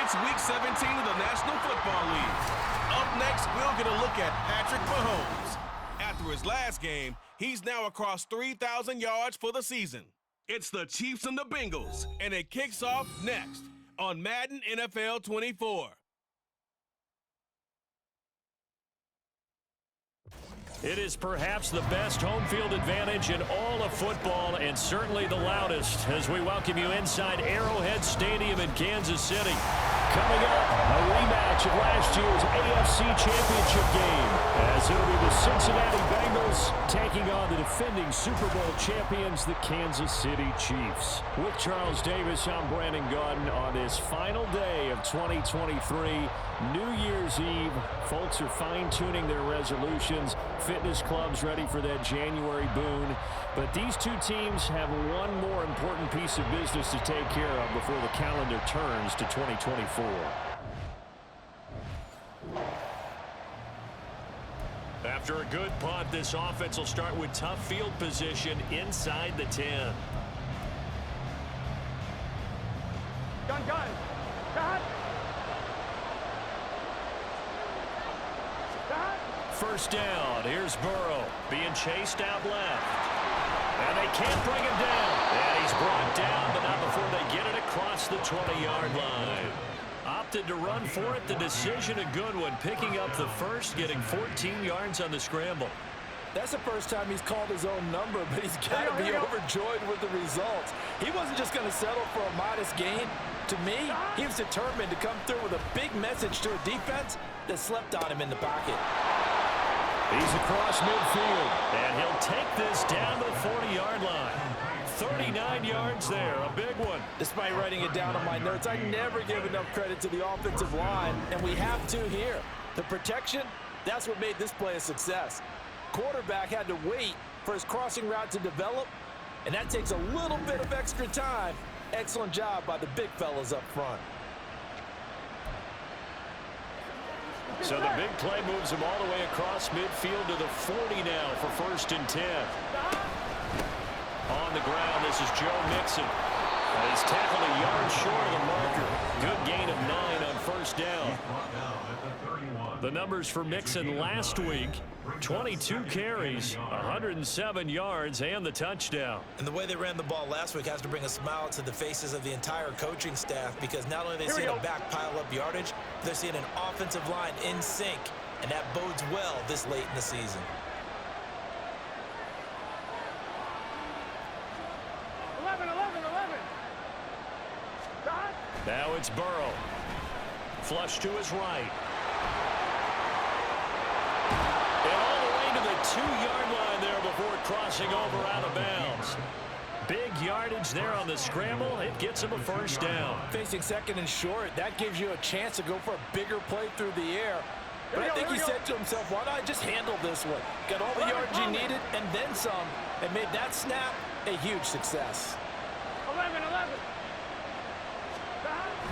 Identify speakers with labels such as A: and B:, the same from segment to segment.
A: It's Week 17 of the National Football League. Up next, we'll get a look at Patrick Mahomes. After his last game, he's now across 3,000 yards for the season. It's the Chiefs and the Bengals, and it kicks off next on Madden NFL 24.
B: It is perhaps the best home field advantage in all of football, and certainly the loudest, as we welcome you inside Arrowhead Stadium in Kansas City. Coming up, a rematch of last year's AFC Championship game, as it'll be the Cincinnati Bengals taking on the defending Super Bowl champions, the Kansas City Chiefs. With Charles Davis, I'm Brandon Gaudin on this final day of 2023, New Year's Eve. Folks are fine-tuning their resolutions. Fitness clubs ready for that January boon. But these two teams have one more important piece of business to take care of before the calendar turns to 2024. After a good punt, this offense will start with tough field position inside the 10.
C: Gun.
B: First down, here's Burrow being chased out left. And they can't bring him down. And he's brought down, but not before they get it across the 20-yard line. Opted to run for it. The decision a good one. Picking up the first, getting 14 yards on the scramble.
D: That's the first time he's called his own number, but he's got to be overjoyed with the results. He wasn't just going to settle for a modest gain. To me, he was determined to come through with a big message to a defense that slept on him in the pocket.
B: He's across midfield, and he'll take this down to the 40-yard line. 39 yards there, a big one.
D: Despite writing it down on my notes, I never give enough credit to the offensive line, and we have to here. The protection, that's what made this play a success. Quarterback had to wait for his crossing route to develop, and that takes a little bit of extra time. Excellent job by the big fellas up front.
B: So the big play moves him all the way across midfield to the 40 now for 1st and 10. On the ground, this is Joe Mixon. And he's tackled a yard short of the marker. Good gain of 9 on 1st down. The numbers for Mixon last week, 22 carries, 107 yards, and the touchdown.
D: And the way they ran the ball last week has to bring a smile to the faces of the entire coaching staff, because not only are they seeing a back pile up yardage, they're seeing an offensive line in sync, and that bodes well this late in the season.
C: 11.
B: Now it's Burrow. Flush to his right. And all the way to the 2-yard line there before crossing over out of bounds. Big yardage there on the scramble. It gets him a 1st down.
D: Facing 2nd and short, that gives you a chance to go for a bigger play through the air. But I think he said to himself, why not just handle this one? Got all the yards you needed and then some, and made that snap a huge success.
C: 11.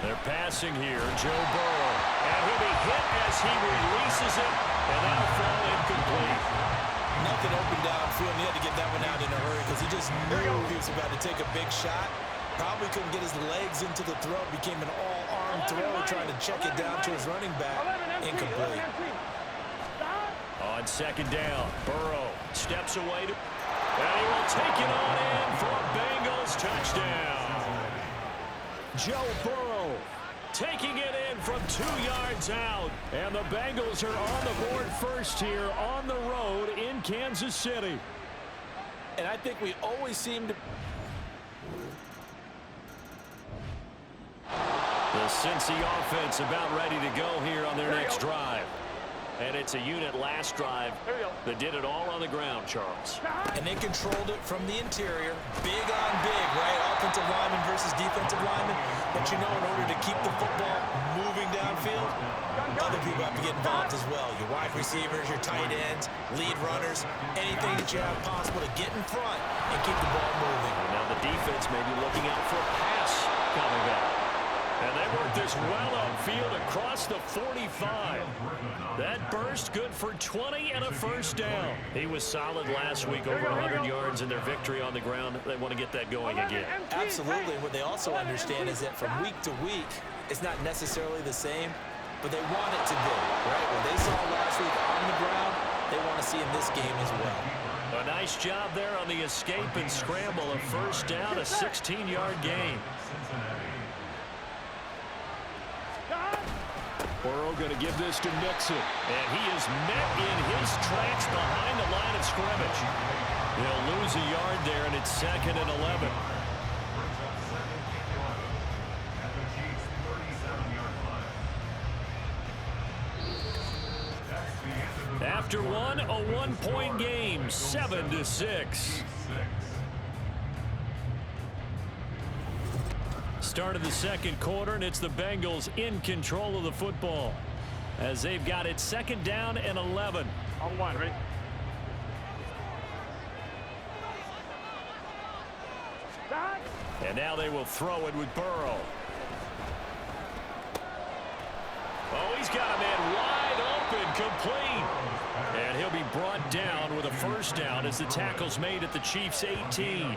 B: They're passing here, Joe Burrow. And he'll be hit as he releases it, and that'll fall incomplete.
D: Nothing open downfield, and he had to get that one out in a hurry because he just knew he was about to take a big shot. Probably couldn't get his legs into the throw. Became an all-arm throw, trying to check it down to his running back. Incomplete.
B: On 2nd down, Burrow steps away, and he will take it on in for a Bengals touchdown. Joe Burrow taking it in from 2 yards out. And the Bengals are on the board first here on the road in Kansas City.
D: And I think we always seem to...
B: The Cincy offense about ready to go here on their next drive. And it's a unit last drive that did it all on the ground, Charles.
D: And they controlled it from the interior. Big on big, right? Offensive lineman versus defensive lineman. But you know, in order to keep the football moving downfield, other people have to get involved as well. Your wide receivers, your tight ends, lead runners, anything that you have possible to get in front and keep the ball moving.
B: Now the defense may be looking out for a pass coming up. And they work this well upfield across the 45. That burst good for 20 and a 1st down. He was solid last week, over 100 yards in their victory on the ground. They want to get that going again.
D: Absolutely. What they also understand is that from week to week, it's not necessarily the same, but they want it to be, right? What they saw last week on the ground, they want to see in this game as well.
B: A nice job there on the escape and scramble. A first down, a 16-yard gain. Burrow going to give this to Mixon. And he is met in his tracks behind the line of scrimmage. He'll lose a yard there, and it's 2nd and 11. After one, a one-point game, 7-6. Start of the second quarter, and it's the Bengals in control of the football as they've got it 2nd down and 11.
C: On one, ready? Start.
B: And now they will throw it with Burrow. Oh, he's got a man wide open, complete. And he'll be brought down with a first down as the tackle's made at the Chiefs' 18.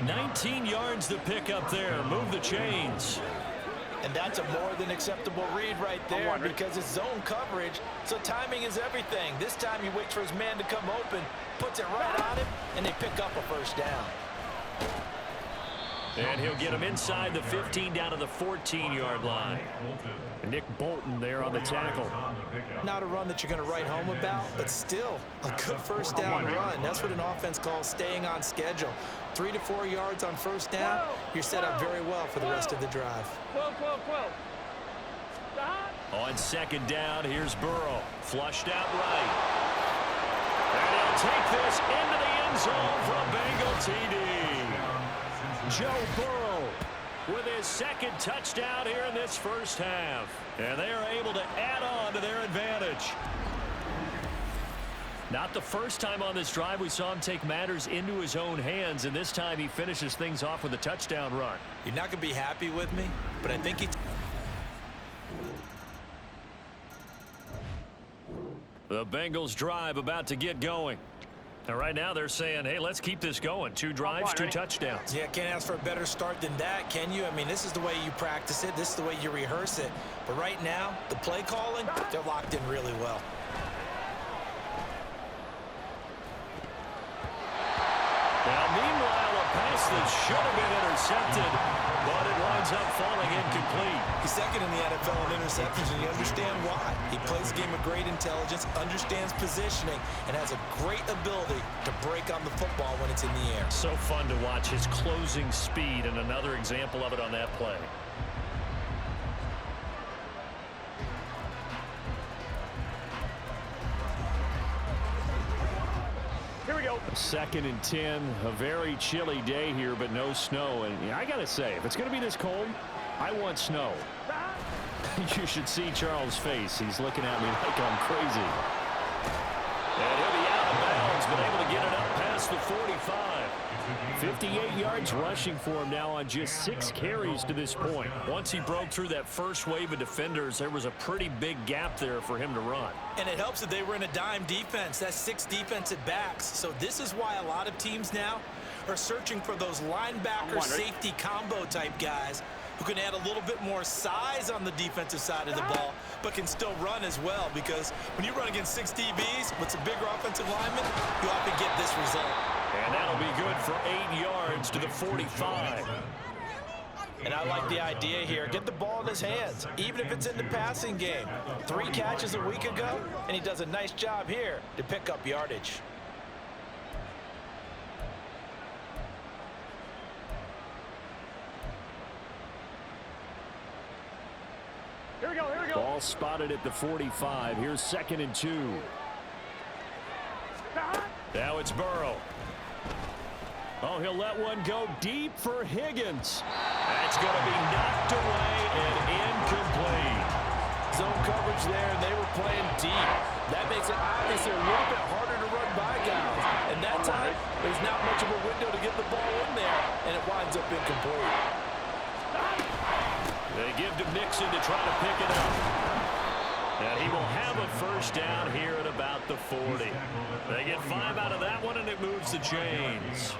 B: 19 yards to pick up there. Move the chains.
D: And that's a more than acceptable read right there because it's zone coverage, so timing is everything. This time he waits for his man to come open, puts it right on him, and they pick up a first down.
B: And he'll get him inside the 15 down to the 14-yard line. Nick Bolton there on the tackle.
D: Not a run that you're going to write home about, but still a good first down run. That's what an offense calls staying on schedule. 3 to 4 yards on first down, you're set up very well for the rest of the drive.
C: 12.
B: On 2nd down, here's Burrow. Flushed out right. And he'll take this into the end zone for a Bengal TD. Joe Burrow with his 2nd touchdown here in this first half. And they are able to add on to their advantage. Not the first time on this drive we saw him take matters into his own hands, and this time he finishes things off with a touchdown run.
D: You're not going to be happy with me, but I think he...
B: The Bengals drive about to get going. And right now they're saying, hey, let's keep this going. 2 drives, 2 touchdowns.
D: Yeah, can't ask for a better start than that, can you? I mean, this is the way you practice it. This is the way you rehearse it. But right now, the play calling, they're locked in really well.
B: Now, meanwhile, a pass that should have been intercepted, but it winds up falling incomplete.
D: He's 2nd in the NFL in interceptions, and you understand why. He plays a game of great intelligence, understands positioning, and has a great ability to break on the football when it's in the air.
B: So fun to watch his closing speed, and another example of it on that play.
C: Here we go.
B: 2nd and 10, a very chilly day here, but no snow. And I got to say, if it's going to be this cold, I want snow. You should see Charles' face. He's looking at me like I'm crazy. And he'll be out of bounds, but able to get it up past the 45. 58 yards rushing for him now on just 6 carries to this point. Once he broke through that first wave of defenders, there was a pretty big gap there for him to run.
D: And it helps that they were in a dime defense. That's 6 defensive backs. So this is why a lot of teams now are searching for those linebacker safety combo type guys who can add a little bit more size on the defensive side of the ball, but can still run as well, because when you run against 6 DBs with some bigger offensive linemen, you often get this result.
B: And that'll be good for 8 yards to the 45.
D: And I like the idea here. Get the ball in his hands, even if it's in the passing game. 3 catches a week ago, and he does a nice job here to pick up yardage.
C: Here we go.
B: Ball spotted at the 45. Here's 2nd and 2. Now it's Burrow. Oh, he'll let one go deep for Higgins. That's going to be knocked away and incomplete.
D: Zone coverage there, and they were playing deep. That makes it obviously a little bit harder to run by guys. And that time, there's not much of a window to get the ball in there, and it winds up incomplete.
B: They give to Mixon to try to pick it up. And he will have a first down here at about the 40. They get 5 out of that one, and it moves the chains.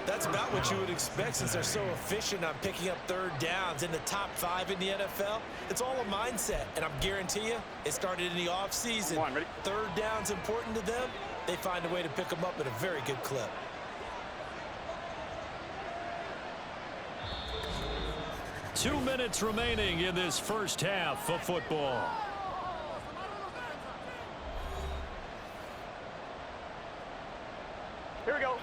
D: That's about what you would expect since they're so efficient on picking up third downs in the top 5 in the NFL. It's all a mindset, and I'm guarantee you it started in the offseason. Third down's important to them. They find a way to pick them up at a very good clip.
B: Two minutes remaining in this first half of football.
C: Here we go.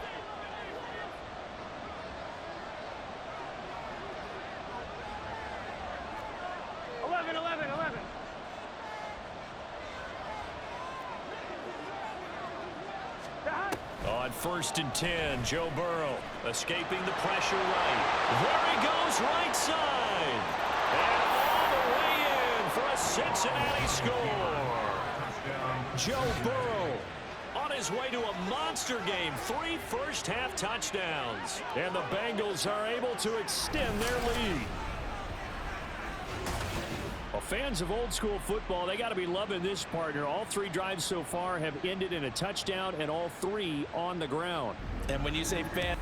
B: On 1st and 10, Joe Burrow escaping the pressure right. There he goes, right side. And all the way in for a Cincinnati score. Joe Burrow on his way to a monster game. 3 first-half touchdowns. And the Bengals are able to extend their lead. Well, fans of old-school football, they got to be loving this partner. All 3 drives so far have ended in a touchdown, and all 3 on the ground.
D: And when you say fan...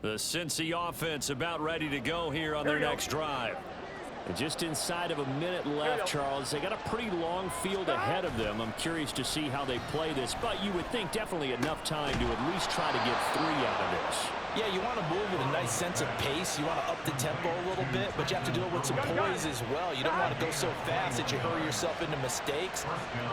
B: The Cincy offense about ready to go here on their next drive. And just inside of a minute left, Charles. They got a pretty long field ahead of them. I'm curious to see how they play this, but you would think definitely enough time to at least try to get 3 out of this.
D: Yeah, you want to move with a nice sense of pace. You want to up the tempo a little bit, but you have to do it with some poise as well. You don't want to go so fast that you hurry yourself into mistakes.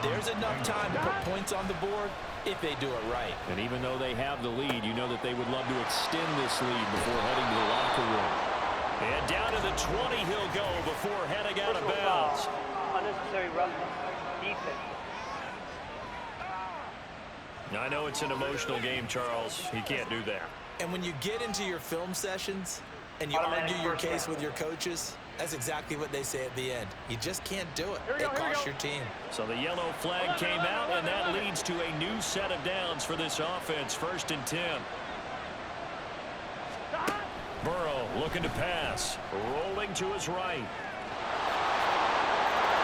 D: There's enough time to put points on the board if they do it right.
B: And even though they have the lead, you know that they would love to extend this lead before heading to the locker room. And down to the 20 he'll go before heading out of bounds.
C: Unnecessary roughness. Defense.
B: I know it's an emotional game, Charles. He can't do that.
D: And when you get into your film sessions and you argue your case with your coaches, that's exactly what they say at the end. You just can't do it. It costs your team.
B: So the yellow flag came out, and that leads to a new set of downs for this offense. 1st and 10. Burrow looking to pass. Rolling to his right.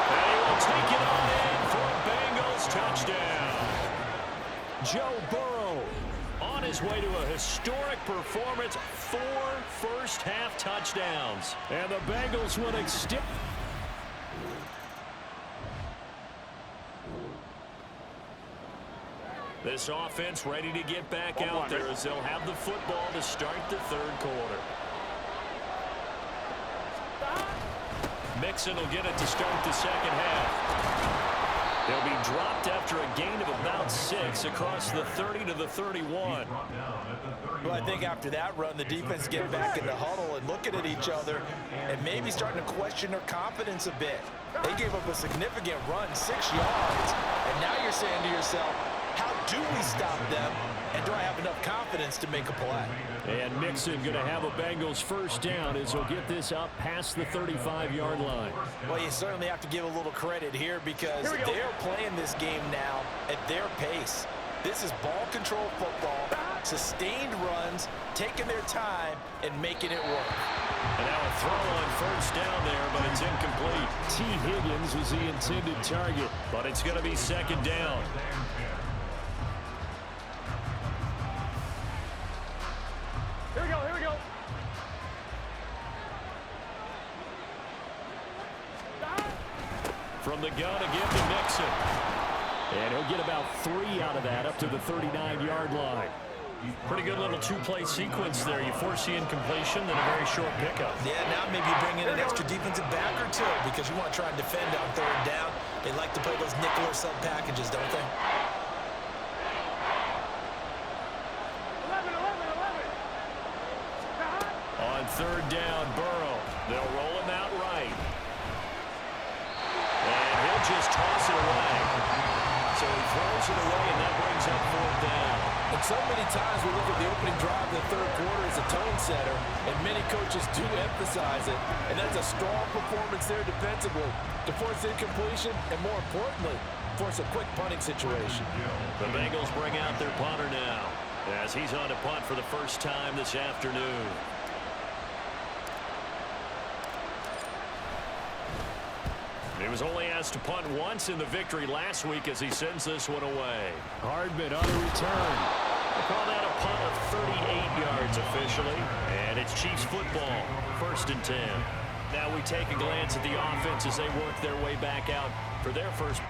B: And he will take it on in for a Bengals touchdown. Joe Burrow on his way to a historic performance. 4 first-half touchdowns. And the Bengals would extend. This offense ready to get back out there as they'll have the football to start the 3rd quarter. Mixon will get it to start the 2nd half. They'll be dropped after a gain of about 6 across the 30 to the 31.
D: Well, I think after that run, the defense get back in the huddle and looking at each other and maybe starting to question their confidence a bit. They gave up a significant run, 6 yards, and now you're saying to yourself, how do we stop them, and do I have enough confidence to make a play?
B: And Mixon going to have a Bengals first down as he'll get this up past the 35-yard line.
D: Well, you certainly have to give a little credit here because they're playing this game now at their pace. This is ball control football, sustained runs, taking their time, and making it work.
B: And now a throw on first down there, but it's incomplete. T. Higgins was the intended target, but it's going to be 2nd down.
C: Here we go.
B: From the gun again to Mixon. And he'll get about 3 out of that up to the 39-yard line. Pretty good little 2-play sequence there. You force the incompletion, then a very short pickup.
D: Yeah, now maybe you bring in an extra defensive back or 2 because you want to try and defend on 3rd down. They like to play those nickel or sub packages, don't they?
C: 11.
B: On 3rd down, Burrow. They'll roll him out right. And he'll just toss it away. So he throws it away, and that brings up 4th down.
D: And so many times we look at the opening drive of the 3rd quarter as a tone setter, and many coaches do emphasize it. And that's a strong performance there defensively to force incompletion and, more importantly, force a quick punting situation.
B: The Bengals bring out their punter now as he's on to punt for the first time this afternoon. He was only asked to punt once in the victory last week as he sends this one away.
E: Hardman on the return.
B: They call that a punt of 38 yards officially. And it's Chiefs football, 1st and 10. Now we take a glance at the offense as they work their way back out for their first.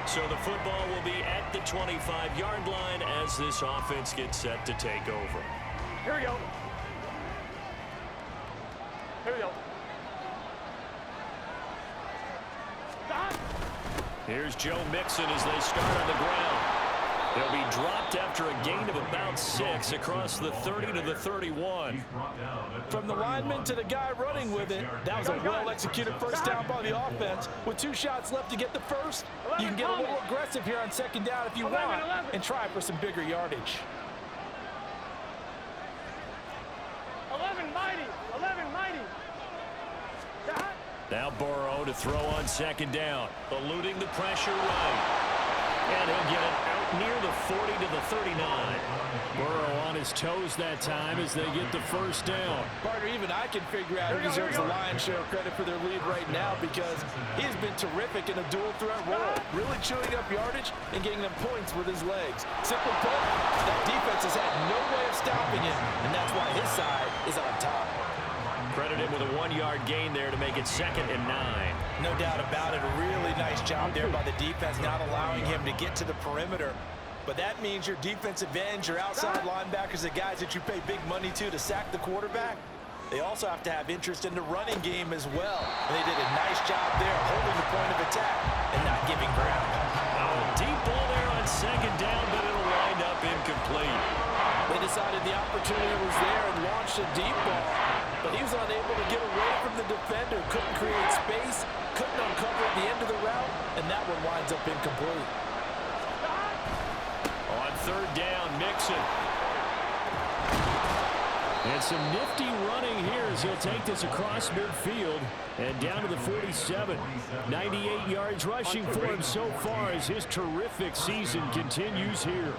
B: So the football will be at the 25-yard line as this offense gets set to take over.
C: Here we go. Here we go. Stop.
B: Here's Joe Mixon as they start on the ground. They'll be dropped after a gain of about 6 across the 30 to the 31.
D: From the lineman to the guy running with it, that was a well-executed first down by the offense. With 2 shots left to get the first, you can get a little aggressive here on 2nd down if you want and try for some bigger yardage.
C: 11 mighty. 11 mighty. Stop.
B: Now Burrow to throw on 2nd down, eluding the pressure right. And he'll get it out near the 40 to the 39.
E: Burrow on his toes that time as they get the first down.
D: Partner, even I can figure out who deserves the lion's share of credit for their lead right now because he's been terrific in a dual threat role, really chewing up yardage and getting them points with his legs. Simply put, that defense has had no way of stopping him, and that's why his side is on top.
B: Credit him with a 1-yard gain there to make it 2nd and 9.
D: No doubt about it. A really nice job there by the defense, not allowing him to get to the perimeter. But that means your defensive ends, your outside linebackers, the guys that you pay big money to sack the quarterback, they also have to have interest in the running game as well. And they did a nice job there holding the point of attack and not giving ground.
B: Deep ball there on 2nd down, but it'll wind up incomplete.
D: They decided the opportunity was there and launched a deep ball. But he was unable to get away from the defender, couldn't create space, couldn't uncover at the end of the route, and that one winds up incomplete.
B: On 3rd down, Mixon.
E: And some nifty running here as he'll take this across midfield and down to the 47. 98 yards rushing for him so far as his terrific season continues here.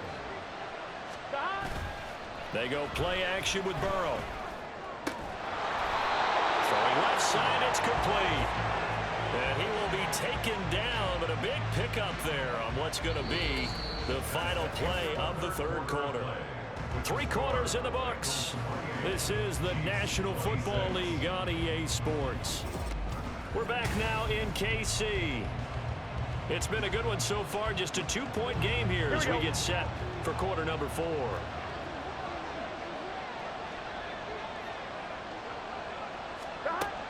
B: They go play action with Burrow. Throwing left side, it's complete. And he will be taken down, but a big pickup there on what's going to be the final play of the 3rd quarter. 3 quarters in the books. This is the National Football League on EA Sports. We're back now in KC. It's been a good one so far, just a 2-point game here as we get set for quarter number 4.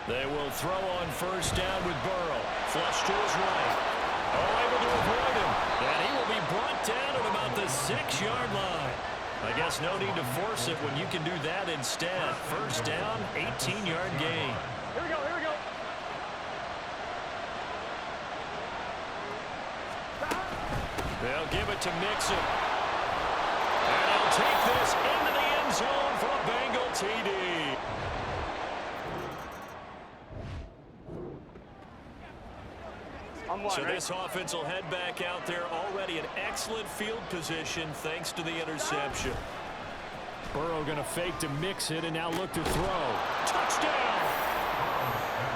B: They will throw on 1st down with Burrow. Flush to his right. Able to avoid him. And he will be brought down at about the 6-yard line. I guess no need to force it when you can do that instead. 1st down, 18-yard gain.
C: Here we go. Here we go.
B: They'll give it to Mixon. And he'll take this into the end zone for a Bengal TD. So this offense will head back out there already in excellent field position thanks to the interception.
E: Burrow going to fake to mix it and now look to throw.
B: Touchdown!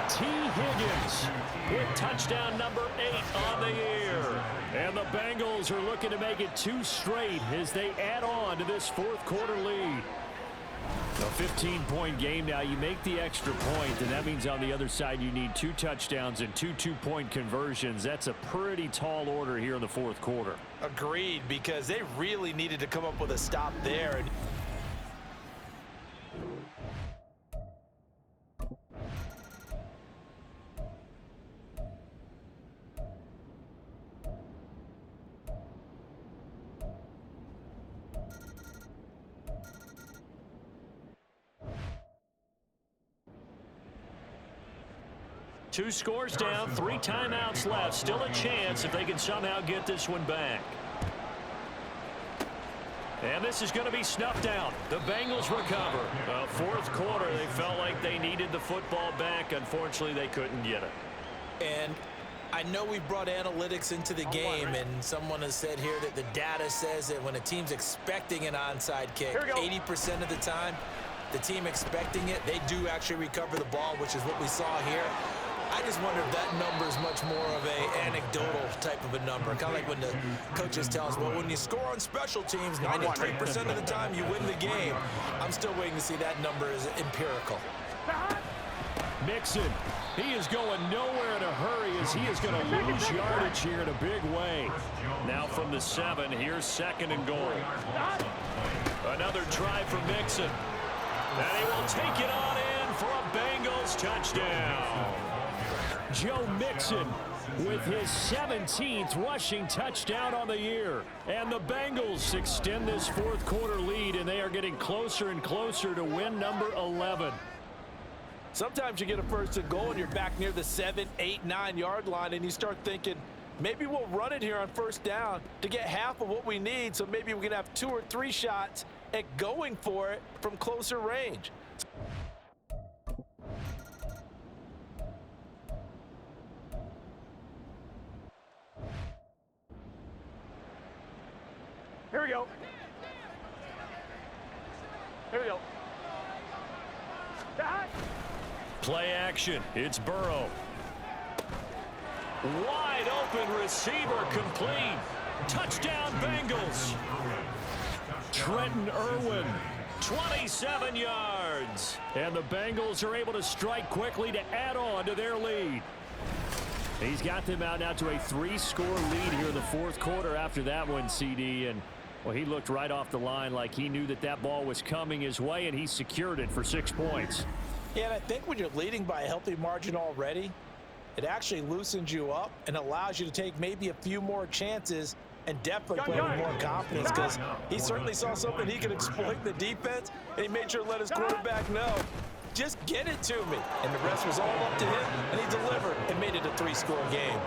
B: T. Higgins with touchdown number 8 on the year.
E: And the Bengals are looking to make it 2 straight as they add on to this 4th quarter lead. A 15-point game now. You make the extra point, and that means on the other side you need 2 touchdowns and 2 two-point conversions. That's a pretty tall order here in the 4th quarter.
D: Agreed, because they really needed to come up with a stop there.
B: Two scores down, 3 timeouts left. Still a chance if they can somehow get this one back. And this is going to be snuffed out. The Bengals recover. 4th quarter, they felt like they needed the football back. Unfortunately, they couldn't get it.
D: And I know we've brought analytics into the game, and someone has said here that the data says that when a team's expecting an onside kick, 80% of the time, the team expecting it, they do actually recover the ball, which is what we saw here. I just wonder if that number is much more of a anecdotal type of a number. Kind of like when the coaches tell us, well, when you score on special teams, 93% of the time you win the game. I'm still waiting to see that number is empirical.
E: Mixon, he is going nowhere in a hurry as he is going to lose yardage here in a big way. Now from the 7, here's 2nd and goal. Another try for Mixon. And he will take it on in for a Bengals touchdown. Joe Mixon with his 17th rushing touchdown on the year. And the Bengals extend this fourth quarter lead, and they are getting closer and closer to win number 11.
D: Sometimes you get a 1st and goal and you're back near the 7, 8, 9-yard line, and you start thinking, maybe we'll run it here on 1st down to get half of what we need, so maybe we can have 2 or 3 shots at going for it from closer range.
C: Here we go. Here we go.
B: Play action. It's Burrow. Wide open receiver complete. Touchdown Bengals. Trenton Irwin, 27 yards. And the Bengals are able to strike quickly to add on to their lead. He's got them out now to a 3-score lead here in the fourth quarter after that one, CD. And, well, he looked right off the line like he knew that that ball was coming his way, and he secured it for 6 points.
D: Yeah, and I think when you're leading by a healthy margin already, it actually loosens you up and allows you to take maybe a few more chances and definitely play with more confidence, because he certainly saw something he could exploit the defense, and he made sure to let his quarterback know, just get it to me. And the rest was all up to him, and he delivered and made it a 3-score game.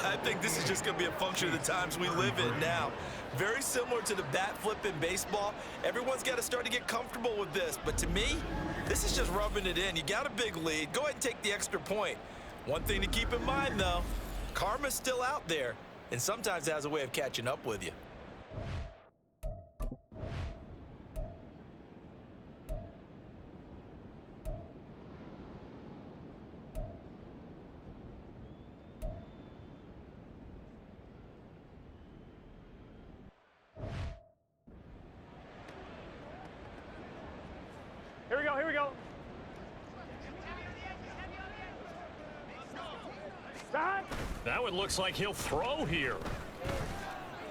F: I think this is just going to be a function of the times we live in now. Very similar to the bat flip in baseball. Everyone's got to start to get comfortable with this. But to me, this is just rubbing it in. You got a big lead. Go ahead and take the extra point. One thing to keep in mind, though, karma's still out there, and sometimes it has a way of catching up with you.
C: Here we go, here we go.
B: That one looks like he'll throw here.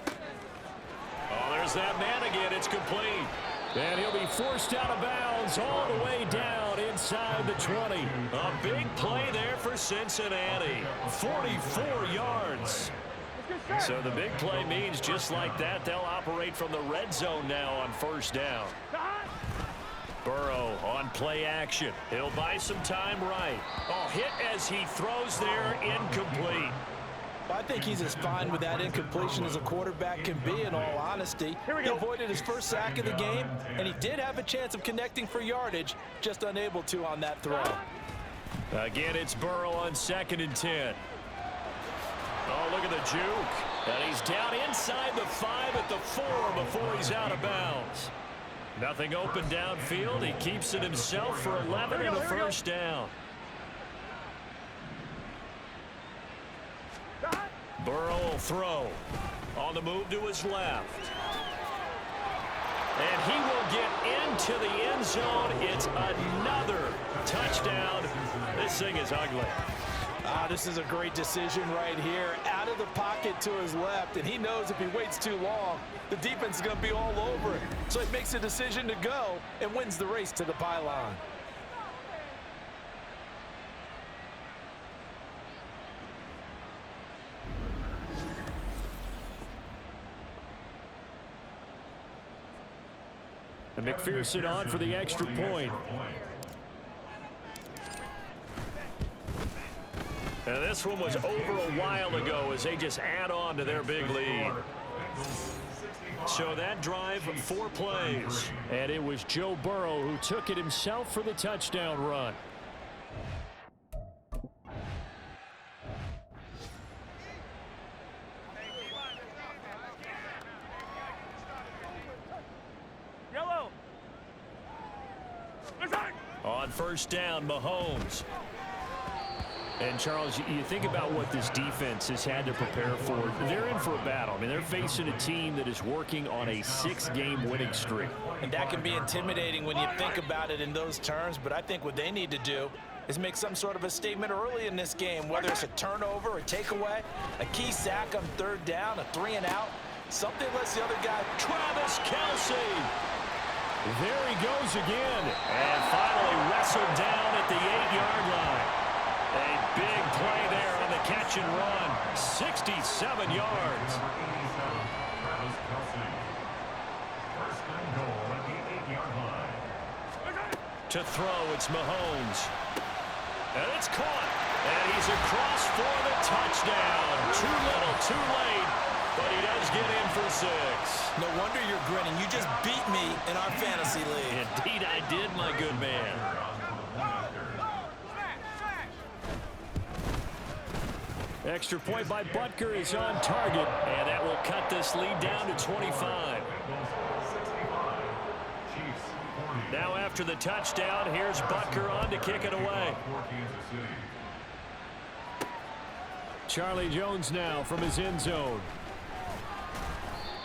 B: Oh, there's that man again. It's complete. And he'll be forced out of bounds all the way down inside the 20. A big play there for Cincinnati. 44 yards. So the big play means just like that, they'll operate from the red zone now on 1st down. Burrow on play action. He'll buy some time right. Oh, hit as he throws there, incomplete.
D: I think he's as fine with that incompletion as a quarterback can be, in all honesty. He avoided his first sack of the game, and he did have a chance of connecting for yardage, just unable to on that throw.
B: Again, it's Burrow on 2nd and 10. Oh, look at the juke. And he's down inside the 5 at the 4 before he's out of bounds. Nothing open downfield. He keeps it himself for 11 and a 1st down. Burrow will throw. On the move to his left. And he will get into the end zone. It's another touchdown. This thing is ugly.
D: This is a great decision right here. Out of the pocket to his left, and he knows if he waits too long, the defense is going to be all over it. So he makes a decision to go and wins the race to the pylon.
E: And McPherson on for the extra point.
B: And this one was over a while ago as they just add on to their big lead. So that drive, 4 plays.
E: And it was Joe Burrow who took it himself for the touchdown run.
B: first down, Mahomes.
E: And, Charles, you think about what this defense has had to prepare for. They're in for a battle. I mean, they're facing a team that is working on a 6-game winning streak.
D: And that can be intimidating when you think about it in those terms, but I think what they need to do is make some sort of a statement early in this game, whether it's a turnover, a takeaway, a key sack on third down, a 3-and-out, something lets the other guy.
B: Travis Kelce. There he goes again. And finally wrestled down at the 8-yard line. A big play there on the catch and run. 67 yards. To throw, it's Mahomes. And it's caught. And he's across for the touchdown. Too little, too late. But he does get in for 6.
D: No wonder you're grinning. You just beat me in our fantasy league.
B: Indeed I did, my good man.
E: Extra point by Butker is on target.
B: And that will cut this lead down to 25. Now after the touchdown, here's Butker on to kick it away.
E: Charlie Jones now from his end zone.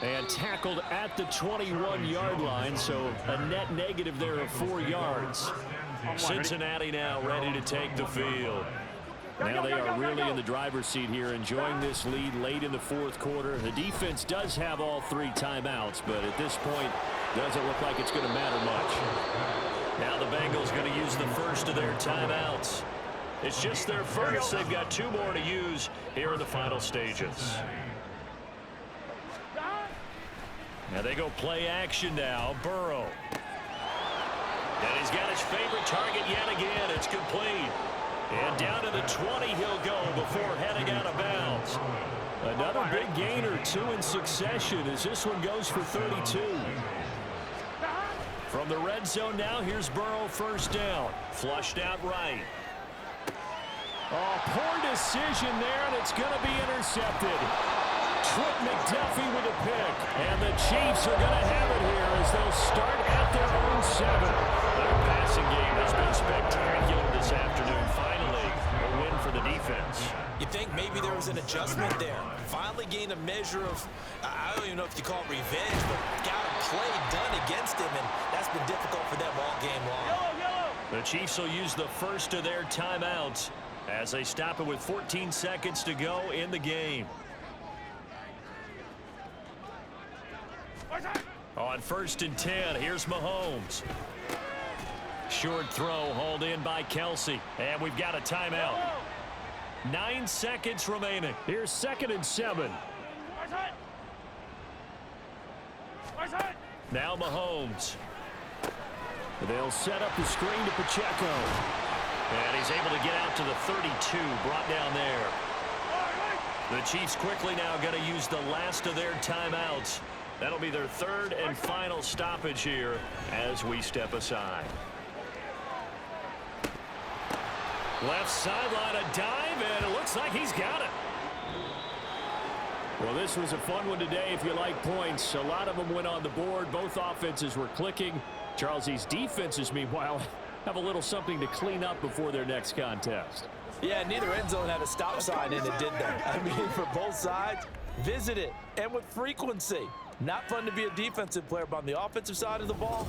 E: And tackled at the 21-yard line, so a net negative there of 4 yards.
B: Cincinnati now ready to take the field.
E: Now they are really in the driver's seat here, enjoying this lead late in the fourth quarter. The defense does have all 3 timeouts, but at this point, doesn't look like it's going to matter much.
B: Now the Bengals going to use the first of their timeouts. It's just their first. They've got 2 more to use here in the final stages. Now they go play action now. Burrow. And he's got his favorite target yet again. It's complete. And down to the 20 he'll go before heading out of bounds.
E: Another big gain or 2 in succession as this one goes for 32.
B: From the red zone now, here's Burrow first down. Flushed out right.
E: Oh, poor decision there, and it's going to be intercepted. Trent McDuffie with a pick. And the Chiefs are going to have it here as they'll start at their own 7.
B: Their passing game has been spectacular this afternoon. Finally, a win for the defense.
D: You think maybe there was an adjustment there. Finally gained a measure of, I don't even know if you call it revenge, but got a play done against him, and that's been difficult for them all game long.
B: The Chiefs will use the first of their timeouts as they stop it with 14 seconds to go in the game. On 1st and 10, here's Mahomes. Short throw hauled in by Kelce. And we've got a timeout. 9 seconds remaining.
E: Here's 2nd and 7.
B: Now Mahomes.
E: They'll set up the screen to Pacheco.
B: And he's able to get out to the 32, brought down there. The Chiefs quickly now going to use the last of their timeouts. That'll be their 3rd and final stoppage here as we step aside. Left sideline, a dive, and it looks like he's got it.
E: Well, this was a fun one today if you like points. A lot of them went on the board. Both offenses were clicking. Charles, these defenses, meanwhile, have a little something to clean up before their next contest.
D: Yeah, neither end zone had a stop sign in it, did they? I mean, for both sides, visit it, and with frequency. Not fun to be a defensive player, but on the offensive side of the ball,